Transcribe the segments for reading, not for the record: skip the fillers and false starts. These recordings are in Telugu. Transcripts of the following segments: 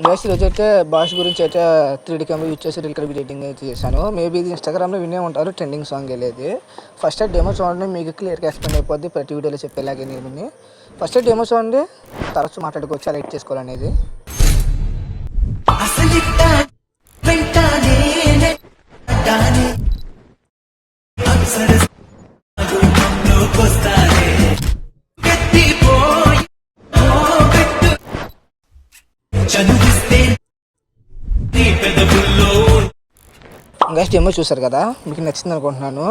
గైస్ ఈరోజు అయితే బాస్ గురించి అయితే 3D కెమెరా యూజ్ చేసి రీల్ ఎడిటింగ్ అయితే చేశాను. మేబీ ఇది ఇన్స్టాగ్రామ్లో వినే ఉంటారు, ట్రెండింగ్ సాంగ్ వెళ్ళేది. ఫస్ట్ డెమో చూడండి, మీకు క్లియర్గా ఎక్స్ప్లెయిన్ అయిపోద్ది ప్రతి వీడియోలో చెప్పేలాగే. నేను ఫస్ట్ డెమో చూడండి, తరచు మాట్లాడుకోవచ్చు ఎలా ఎడిట్ చేసుకోవాలనేది. గైస్ డెమో చూసారు కదా, మీకు నచ్చింది అనుకుంటున్నాను.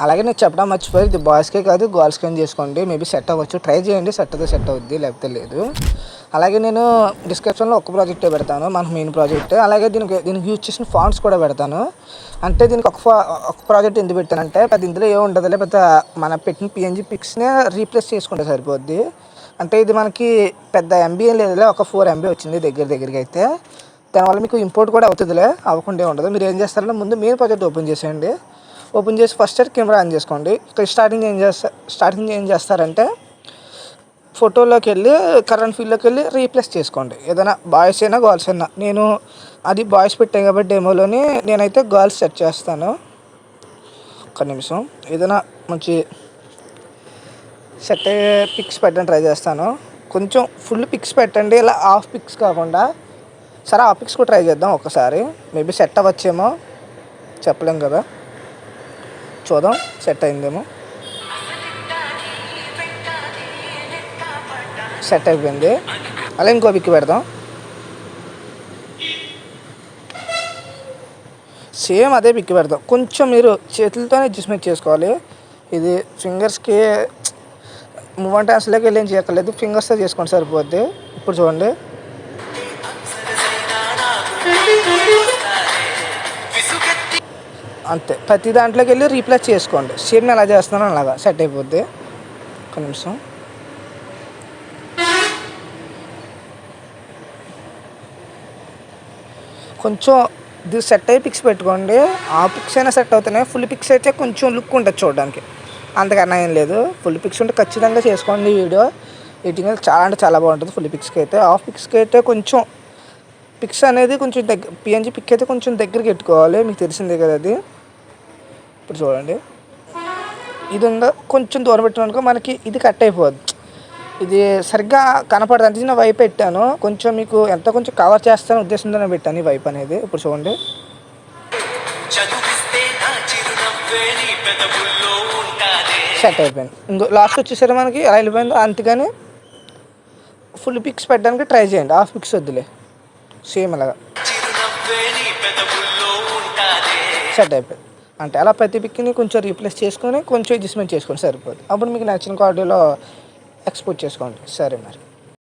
అలాగే నేను చెప్పడం మర్చిపోయి, ఇది బాయ్స్కే కాదు గర్ల్స్కి అని చేసుకోండి. మేబీ సెట్ అవ్వచ్చు, ట్రై చేయండి. సెట్ అవుద్ది, లేకపోతే లేదు. అలాగే నేను డిస్క్రిప్షన్లో ఒక ప్రాజెక్టే పెడతాను, మన మెయిన్ ప్రాజెక్ట్. అలాగే దీనికి యూజ్ చేసిన ఫాంట్స్ కూడా పెడతాను. అంటే దీనికి ఒక ప్రాజెక్ట్ ఎందుకు పెట్టానంటే, పెద్ద ఇందులో ఏమి ఉండదు, పెద్ద మన పెట్టిన PNG పిక్స్నే రీప్లేస్ చేసుకుంటే సరిపోద్ది. అంటే ఇది మనకి పెద్ద MB లేదు, ఒక 4 MB వచ్చింది దగ్గరికి అయితే. దానివల్ల మీకు ఇంపోర్ట్ కూడా అవుతుందిలే, అవ్వకుండా ఉండదు. మీరు ఏం చేస్తారంటే ముందు మెయిన్ ప్రాజెక్ట్ ఓపెన్ చేసేయండి. ఓపెన్ చేసి ఫస్ట్ కెమెరా ఆన్ చేసుకోండి. ఇక్కడ స్టార్టింగ్ ఏం చేస్తారంటే, ఫోటోలోకి వెళ్ళి కరెంట్ ఫీల్డ్లోకి వెళ్ళి రీప్లేస్ చేసుకోండి. ఏదైనా బాయ్స్ అయినా గర్ల్స్ అయినా. నేను అది బాయ్స్ పెట్టాను కాబట్టి డెమోలోని నేనైతే గర్ల్స్ సెట్ చేస్తాను. ఒక్క నిమిషం, ఏదైనా మంచి సెట్ అయ్యే పిక్స్ పెట్టడానికి ట్రై చేస్తాను. కొంచెం ఫుల్ పిక్స్ పెట్టండి, ఇలా హాఫ్ పిక్స్ కాకుండా. సరే, ఆ పిక్స్ కూడా ట్రై చేద్దాం ఒకసారి. మేబీ సెట్ అవ్వచ్చేమో, చెప్పలేం కదా, చూద్దాం సెట్ అయిందేమో. సెట్ అయిపోయింది. అలా ఇంకో పిక్ పెడదాం, సేమ్ అదే పిక్ పెడదాం. కొంచెం మీరు చేతులతోనే అడ్జస్ట్మెంట్ చేసుకోవాలి. ఇది ఫింగర్స్కి మూవ్ అంటే అసలుకి వెళ్ళి ఏం చేయక్కర్లేదు, ఫింగర్స్తో చేసుకోండి సరిపోద్ది. ఇప్పుడు చూడండి, అంతే. ప్రతి దాంట్లోకి వెళ్ళి రీప్లేస్ చేసుకోండి. సేమ్ ఎలా చేస్తున్నాను అలాగా సెట్ అయిపోద్ది. ఒక నిమిషం, కొంచెం ఇది సెట్ అయ్యి పిక్స్ పెట్టుకోండి. ఆ పిక్స్ అయినా సెట్ అవుతున్నాయి. ఫుల్ పిక్స్ అయితే కొంచెం లుక్ ఉంటుంది చూడడానికి, అంతకన్నా ఏం లేదు. ఫుల్ పిక్స్ ఉంటే ఖచ్చితంగా చేసుకోండి. వీడియో ఎడిటింగ్ చాలా అంటే చాలా బాగుంటుంది. ఫుల్ పిక్స్కి అయితే, హాఫ్ పిక్స్కి అయితే కొంచెం పిక్స్ అనేది కొంచెం PNG పిక్ అయితే కొంచెం దగ్గరికి పెట్టుకోవాలి, మీకు తెలిసిందే కదా అది. ఇప్పుడు చూడండి, ఇది ఉందో కొంచెం దూరం పెట్టినానుకో మనకి ఇది కట్ అయిపోద్ది. ఇది సరిగ్గా కనపడదు అంటే నేను వైప్ పెట్టాను. కొంచెం మీకు ఎంత కొంచెం కవర్ చేస్తాను ఉద్దేశంతోనే పెట్టాను ఈ వైప్ అనేది. ఇప్పుడు చూడండి, సెట్ అయిపోయింది. ఇంకో లాస్ట్ వచ్చేసరి మనకి ఎలా వెళ్ళిపోయిందో. అంతేగాని ఫుల్ పిక్స్ పెట్టడానికి ట్రై చేయండి, హాఫ్ పిక్స్ వద్దులే. సేమ్ అలాగా సెట్ అయిపోయింది. అంటే అలా ప్రతి పిక్ని కొంచెం రీప్లేస్ చేసుకొని కొంచెం అడ్జస్ట్మెంట్ చేసుకొని సరిపోతుంది. అప్పుడు మీకు నచ్చిన క్వాలిటీలో ఎక్స్పోర్ట్ చేసుకోండి. సరే మరి.